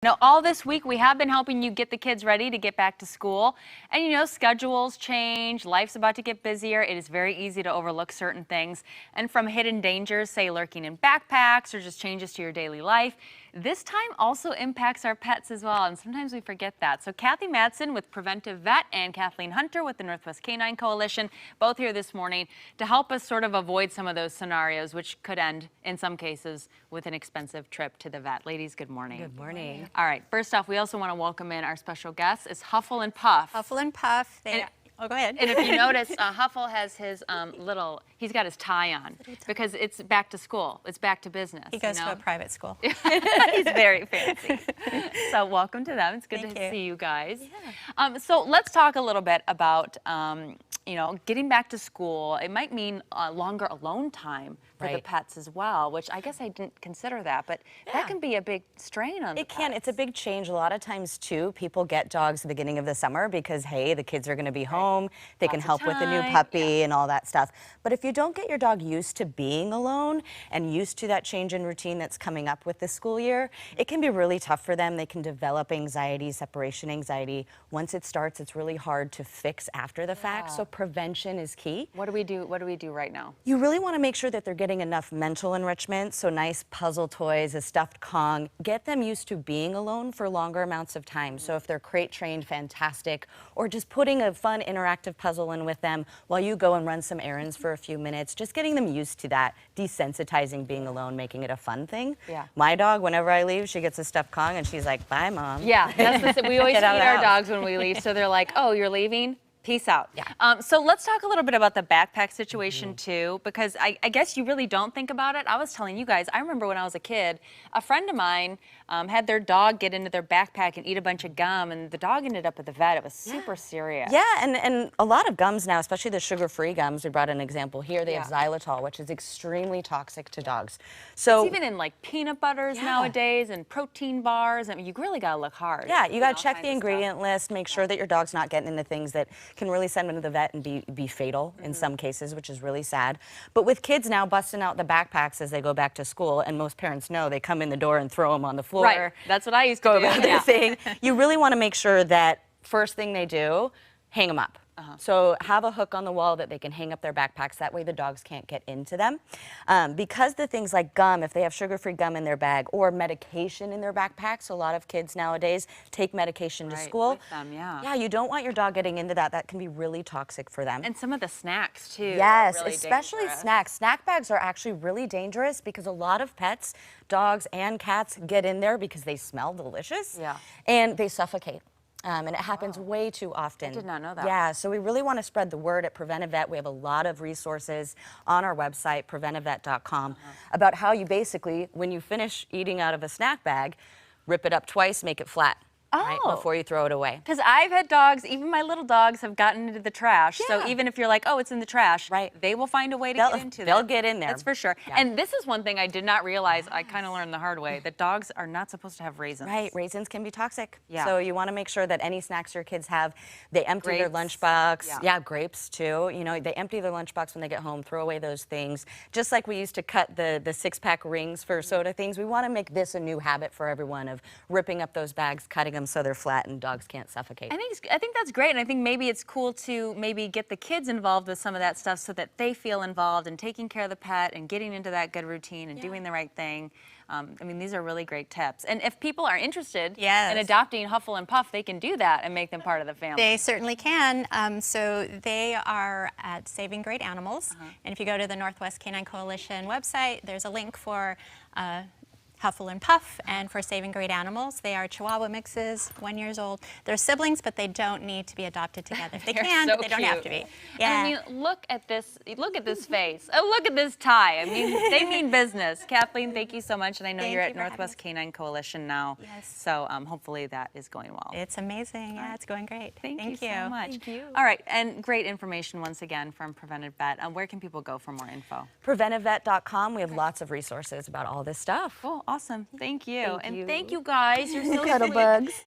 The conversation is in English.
Now, all this week, we have been helping you get the kids ready to get back to school. And you know, schedules change, life's about to get busier. It is very easy to overlook certain things. And from hidden dangers, say lurking in backpacks or just changes to your daily life, this time also impacts our pets as well. And sometimes we forget that. So Cathy Madson with Preventive Vet and Kathleen Hunter with the Northwest Canine Coalition, both here this morning to help us sort of avoid some of those scenarios, which could end, in some cases, with an expensive trip to the vet. Ladies, good morning. Good morning. All right, first off, we also want to welcome in our special guest. It's Huffle and Puff. Huffle and Puff. Oh, go ahead. And if you notice, Huffle has his he's got his tie on because it's back to school. It's back to business. He goes to a private school. He's very fancy. So welcome to them. It's good to see you guys. Yeah. So let's talk a little bit about, you know, getting back to school. It might mean longer alone time for the pets as well, which I guess I didn't consider that, but that can be a big strain on the pets. It can. It's a big change. A lot of times, too, people get dogs at the beginning of the summer because, hey, the kids are going to be home. They can help with the new puppy and all that stuff. But if you don't get your dog used to being alone and used to that change in routine that's coming up with the school year, it can be really tough for them. They can develop anxiety, separation anxiety. Once it starts, it's really hard to fix after the fact. So prevention is key. What do we do? What do we do right now? You really want to make sure that they're getting enough mental enrichment, so nice puzzle toys, a stuffed Kong. Get them used to being alone for longer amounts of time. So if they're crate trained, fantastic, or just putting a fun interactive puzzle in with them while you go and run some errands for a few minutes, just getting them used to that, desensitizing being alone, making it a fun thing. Yeah. My dog, whenever I leave, she gets a stuffed Kong and she's like, bye, Mom. Yeah, that's we always feed our dogs when we leave, so they're like, oh, you're leaving? Peace out. Yeah. So let's talk a little bit about the backpack situation too, because I guess you really don't think about it. I was telling you guys, I remember when I was a kid, a friend of mine had their dog get into their backpack and eat a bunch of gum, and the dog ended up at the vet. It was super serious. Yeah, and a lot of gums now, especially the sugar-free gums, we brought an example here, they have xylitol, which is extremely toxic to dogs. So it's even in like peanut butters nowadays and protein bars. I mean, you really got to look hard. Yeah, you got to check the ingredient list, make sure that your dog's not getting into things that can really send them to the vet and be fatal in some cases, which is really sad. But with kids now busting out the backpacks as they go back to school, and most parents know they come in the door and throw them on the floor. Right, that's what I used to do. Go about their thing. You really want to make sure that first thing they do, hang them up. So have a hook on the wall that they can hang up their backpacks. That way the dogs can't get into them. Because the things like gum, if they have sugar-free gum in their bag or medication in their backpacks, a lot of kids nowadays take medication to school. With them, yeah, you don't want your dog getting into that. That can be really toxic for them. And some of the snacks too. Yes, really especially snacks. Snack bags are actually really dangerous because a lot of pets, dogs and cats, get in there because they smell delicious and they suffocate. And it happens way too often. I did not know that. Yeah, so we really want to spread the word at Preventive Vet. We have a lot of resources on our website, preventivevet.com, about how you basically, when you finish eating out of a snack bag, rip it up twice, make it flat. Right, before you throw it away. Because I've had dogs, even my little dogs have gotten into the trash. So even if you're like, oh, it's in the trash, they will find a way to get into it. They'll get in there. That's for sure. And this is one thing I did not realize, I kind of learned the hard way, that dogs are not supposed to have raisins. Right, raisins can be toxic. So you want to make sure that any snacks your kids have, they empty their lunchbox. Yeah, grapes too. You know, they empty their lunchbox when they get home, throw away those things. Just like we used to cut the six-pack rings for soda things, we want to make this a new habit for everyone of ripping up those bags, cutting them so they're flat and dogs can't suffocate. I think that's great, and I think maybe it's cool to maybe get the kids involved with some of that stuff so that they feel involved in taking care of the pet and getting into that good routine and doing the right thing. I mean, these are really great tips. And if people are interested in adopting Huffle and Puff, they can do that and make them part of the family. They certainly can. So they are at Saving Great Animals. And if you go to the Northwest Canine Coalition website, there's a link for Huffle and Puff, and for Saving Great Animals. They are Chihuahua mixes, 1 year old. They're siblings, but they don't need to be adopted together. If they can, but they don't have to be. Yeah. I mean, look at this face. Oh, look at this tie. I mean, they mean business. Kathleen, thank you so much. And I know you're at Northwest Canine Coalition now. Yes. So hopefully that is going well. It's amazing. Yeah, it's going great. Thank you so much. Thank you. All right, and great information once again from Preventive Vet. Where can people go for more info? PreventiveVet.com. We have lots of resources about all this stuff. Cool. Awesome. Thank you. And thank you guys. You're so Cuddle bugs.